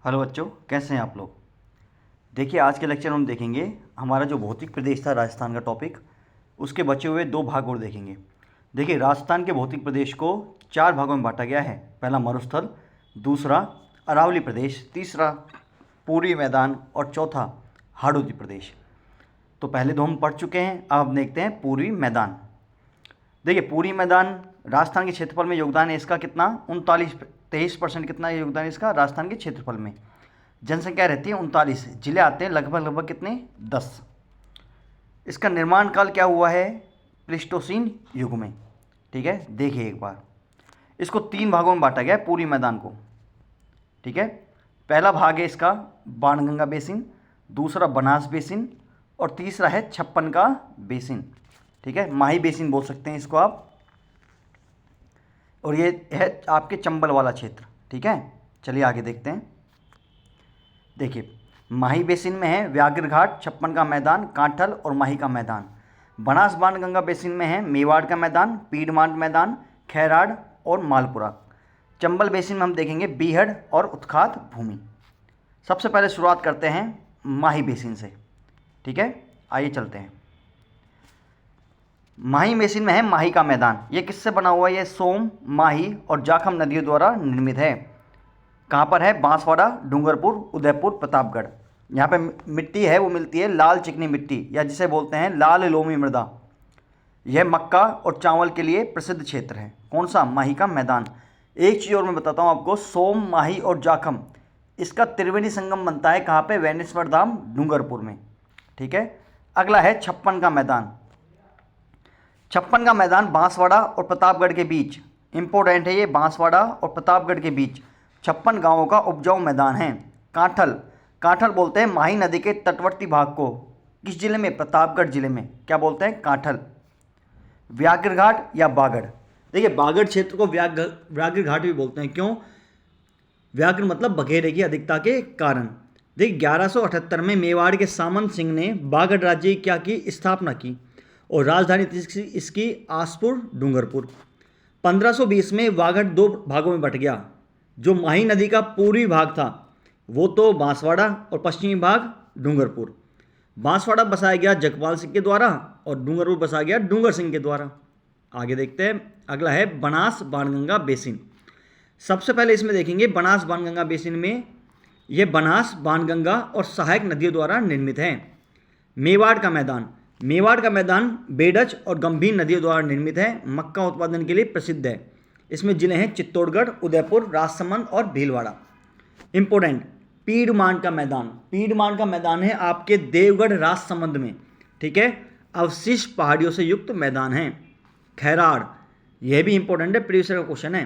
Hello बच्चों, कैसे हैं आप लोग। देखिए, आज के लेक्चर में हम देखेंगे हमारा जो भौतिक प्रदेश था राजस्थान का टॉपिक, उसके बचे हुए दो भाग और देखेंगे। देखिए, राजस्थान के भौतिक प्रदेश को चार भागों में बांटा गया है। पहला मरुस्थल, दूसरा अरावली प्रदेश, तीसरा पूर्वी मैदान और चौथा हाड़ौती प्रदेश। तो पहले दो हम पढ़ चुके हैं, अब हम देखते हैं पूर्वी मैदान। देखिए, पूर्वी मैदान राजस्थान के क्षेत्रफल में योगदान है इसका कितना, 23% कितना योगदान है इसका राजस्थान के क्षेत्रफल में। जनसंख्या रहती है 39, जिले आते हैं लगभग कितने, 10। इसका निर्माण काल क्या हुआ है, प्लीस्टोसीन युग में। ठीक है, देखिए एक बार, इसको तीन भागों में बांटा गया है पूर्वी मैदान को। ठीक है, पहला भाग है इसका बाणगंगा बेसिन, दूसरा बनास बेसिन और तीसरा है छप्पन का बेसिन। ठीक है, माही बेसिन बोल सकते हैं इसको आप। और ये है आपके चंबल वाला क्षेत्र। ठीक है, चलिए आगे देखते हैं। देखिए, माही बेसिन में है व्याघ्र घाट, छप्पन का मैदान, कांठल और माही का मैदान। बनास बाणगंगा बेसिन में है मेवाड़ का मैदान, पीडमांत मैदान, खैराड़ और मालपुरा। चंबल बेसिन में हम देखेंगे बीहड़ और उत्खात भूमि। सबसे पहले शुरुआत करते हैं माही बेसिन से। ठीक है, आइए चलते हैं। माही बेसिन में है माही का मैदान। ये किससे बना हुआ है, ये सोम, माही और जाखम नदियों द्वारा निर्मित है। कहाँ पर है, बांसवाड़ा, डूंगरपुर, उदयपुर, प्रतापगढ़। यहाँ पे मिट्टी है वो मिलती है लाल चिकनी मिट्टी, या जिसे बोलते हैं लाल लोमी मृदा। यह मक्का और चावल के लिए प्रसिद्ध क्षेत्र है। कौन सा, माही का मैदान। एक चीज़ और मैं बताता हूँ आपको, सोम, माही और जाखम, इसका त्रिवेणी संगम बनता है कहाँ पे, वैनेश्वर धाम, डूंगरपुर में। ठीक है, अगला है छप्पन का मैदान। छप्पन का मैदान बांसवाड़ा और प्रतापगढ़ के बीच, इंपॉर्टेंट है ये, बांसवाड़ा और प्रतापगढ़ के बीच 56 गांवों का उपजाऊ मैदान है। कांठल, कांठल बोलते हैं माही नदी के तटवर्ती भाग को। किस जिले में, प्रतापगढ़ जिले में। क्या बोलते हैं, कांठल। व्याघ्र घाट या बागड़, देखिए बागड़ क्षेत्र को व्याघ्र घाट भी बोलते हैं। क्यों, व्याघ्र मतलब बघेरे की अधिकता के कारण। देखिए 1178 में मेवाड़ के सामंत सिंह ने बागड़ राज्य की क्या की, स्थापना की और राजधानी थी इसकी आसपुर, डूंगरपुर। 1520 में वागड़ दो भागों में बट गया। जो माही नदी का पूर्वी भाग था वो तो बांसवाड़ा और पश्चिमी भाग डूंगरपुर। बांसवाड़ा बसाया गया जगपाल सिंह के द्वारा और डूंगरपुर बसाया गया डूंगर सिंह के द्वारा। आगे देखते हैं, अगला है बनास बाणगंगा बेसिन। सबसे पहले इसमें देखेंगे बनास बाणगंगा बेसिन में, यह बनास, बाणगंगा और सहायक नदियों द्वारा निर्मित है। मेवाड़ का मैदान, मेवाड़ का मैदान बेडज और गंभीर नदियों द्वारा निर्मित है। मक्का उत्पादन के लिए प्रसिद्ध है। इसमें जिले हैं चित्तौड़गढ़, उदयपुर, राजसमंद और भीलवाड़ा। इंपोर्टेंट, पीडमांत का मैदान, पीडमांत का मैदान है आपके देवगढ़ राजसमंद में। ठीक है, अवशिष्ट पहाड़ियों से युक्त मैदान है। खैराड़, यह भी इंपॉर्टेंट है, प्रीवियस का क्वेश्चन है।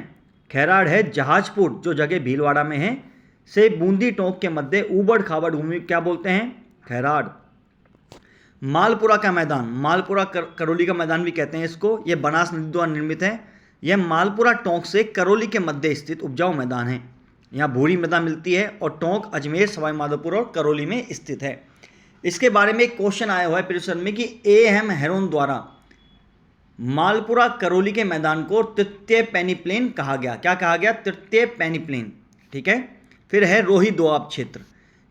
खैराड़ है जहाजपुर, जो जगह भीलवाड़ा में है, से बूंदी टोंक के मध्य ऊबड़ खाबड़ भूमि, क्या बोलते हैं, खैराड़। मालपुरा का मैदान, मालपुरा करौली का मैदान भी कहते हैं इसको, यह बनास नदी द्वारा निर्मित है। यह मालपुरा टोंक से करौली के मध्य स्थित उपजाऊ मैदान है। यहाँ भूरी मृदा मिलती है और टोंक अजमेर, सवाई माधोपुर और करौली में स्थित है। इसके बारे में एक क्वेश्चन आया हुआ है प्रीवियस में कि A.M. हेरोन द्वारा मालपुरा करौली के मैदान को तृतीय पेनीप्लेन कहा गया। क्या कहा गया, तृतीय पेनीप्लेन। ठीक है, फिर है रोही दोआब क्षेत्र।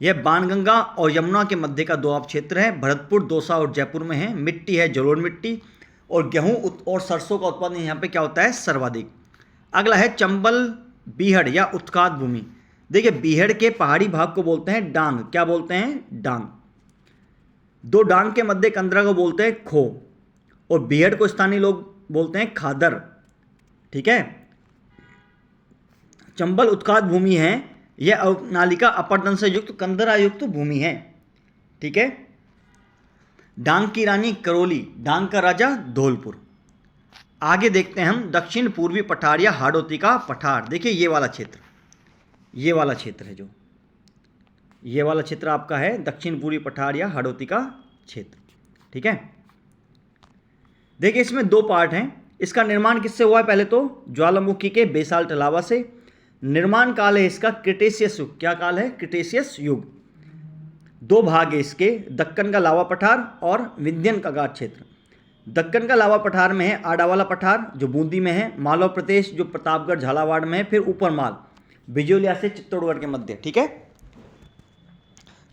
यह बाणगंगा और यमुना के मध्य का दोआब क्षेत्र है। भरतपुर, दौसा और जयपुर में है। मिट्टी है जलोढ़ मिट्टी और गेहूं और सरसों का उत्पादन यहाँ पे क्या होता है, सर्वाधिक। अगला है चंबल बीहड़ या उत्खात भूमि। देखिए बीहड़ के पहाड़ी भाग को बोलते हैं डांग। क्या बोलते हैं, डांग। दो डांग के मध्य कंदरा को बोलते हैं खो और बीहड़ को स्थानीय लोग बोलते हैं खादर। ठीक है, चंबल उत्खात भूमि है, यह नालिका अपरदन से युक्त कंदरा युक्त भूमि है। ठीक है, डांग की रानी करौली, डांग का राजा धौलपुर। आगे देखते हैं हम दक्षिण पूर्वी पठार या हाड़ौती का पठार। देखिए ये वाला क्षेत्र, ये वाला क्षेत्र है, जो ये वाला क्षेत्र आपका है दक्षिण पूर्वी पठार या हाड़ौती का क्षेत्र। ठीक है, देखिए इसमें दो पार्ट हैं। इसका निर्माण किससे हुआ है, पहले तो ज्वालामुखी के बेसाल्ट लावा से। निर्माण काल है इसका क्रिटेशियस युग। क्या काल है, क्रिटेशियस युग। दो भाग है इसके, दक्कन का लावा पठार और विंध्यन का घाट क्षेत्र। दक्कन का लावा पठार में है आडावाला पठार जो बूंदी में है, मालवा प्रदेश जो प्रतापगढ़ झालावाड़ में है, फिर ऊपर माल बिजोलिया से चित्तौड़गढ़ के मध्य। ठीक है,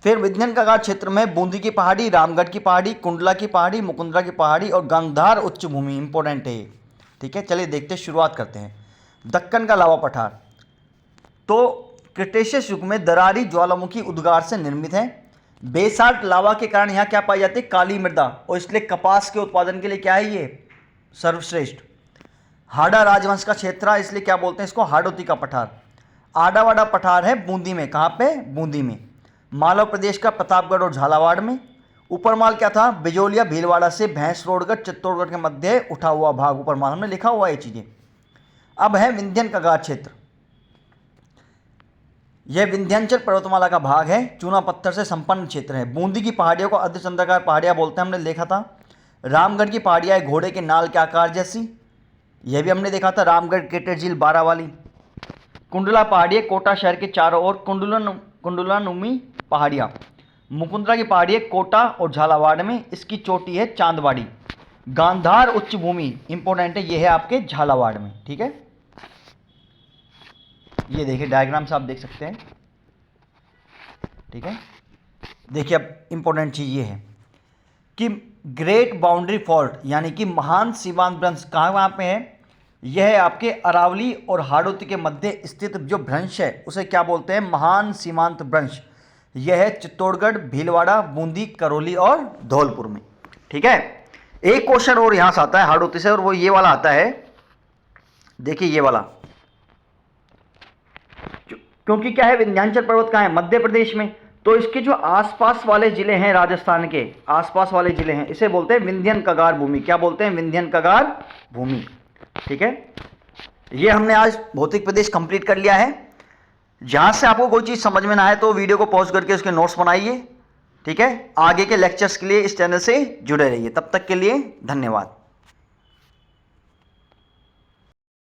फिर विंध्यन कगार क्षेत्र में बूंदी की पहाड़ी, रामगढ़ की पहाड़ी, कुंडला की पहाड़ी, मुकुंदरा की पहाड़ी और गांधार उच्च भूमि इंपॉर्टेंट है। ठीक है, चलिए देखते हैं, शुरुआत करते हैं। दक्कन का लावा पठार तो क्रिटेशियस युग में दरारी ज्वालामुखी उद्गार से निर्मित है। बेसाल्ट लावा के कारण यहाँ क्या पाई जाती है? काली मृदा, और इसलिए कपास के उत्पादन के लिए क्या है ये? सर्वश्रेष्ठ। हाड़ा राजवंश का क्षेत्र है, इसलिए क्या बोलते हैं इसको? हाड़ौती का पठार। आडावाड़ा पठार है बूंदी में, कहाँ पे? बूंदी में। मालवा प्रदेश का प्रतापगढ़ और झालावाड़ में। ऊपरमाल क्या था? बिजोलिया भीलवाड़ा से भैंसरोडगढ़ चित्तौड़गढ़ के मध्य उठा हुआ भाग ऊपरमाल, हमने लिखा हुआ ये चीज़ें। अब है विंध्यन कगार क्षेत्र। यह विंध्याचल पर्वतमाला का भाग है, चूना पत्थर से संपन्न क्षेत्र है। बूंदी की पहाड़ियों को अर्धचंद्राकार पहाड़ियाँ बोलते हैं, हमने देखा था। रामगढ़ की पहाड़ियाँ घोड़े के नाल के आकार जैसी, यह भी हमने देखा था। रामगढ़ केटर झील बारा वाली। कुंडला पहाड़ियाँ कोटा शहर के चारों ओर कुंडलानुमी पहाड़ियाँ। मुकुंदरा की पहाड़ियाँ कोटा और झालावाड़ में, इसकी चोटी है चांदवाड़ी। गांधार उच्च भूमि इंपॉर्टेंट है, यह है आपके झालावाड़ में। ठीक है, ये देखिए डायग्राम से आप देख सकते हैं। ठीक है, देखिए अब इंपॉर्टेंट चीज़ ये है कि ग्रेट बाउंड्री फॉल्ट यानी कि महान सीमांत भ्रंश कहाँ पे है? यह है आपके अरावली और हाड़ौती के मध्य स्थित जो भ्रंश है उसे क्या बोलते हैं? महान सीमांत भ्रंश। यह है चित्तौड़गढ़, भीलवाड़ा, बूंदी, करौली और धौलपुर में। ठीक है, एक क्वेश्चन और यहाँ से आता है हाड़ौती से, और वो ये वाला आता है। देखिए ये वाला, क्योंकि क्या है? विंध्याचल पर्वत कहाँ है? मध्य प्रदेश में। तो इसके जो आसपास वाले जिले हैं, राजस्थान के आसपास वाले जिले हैं, इसे बोलते हैं विंध्यन कगार भूमि। क्या बोलते हैं? विंध्यन कगार भूमि। ठीक है, ये हमने आज भौतिक प्रदेश कंप्लीट कर लिया है। जहां से आपको कोई चीज़ समझ में ना आए तो वीडियो को पॉज करके उसके नोट्स बनाइए। ठीक है, आगे के लेक्चर्स के लिए इस चैनल से जुड़े रहिए। तब तक के लिए धन्यवाद।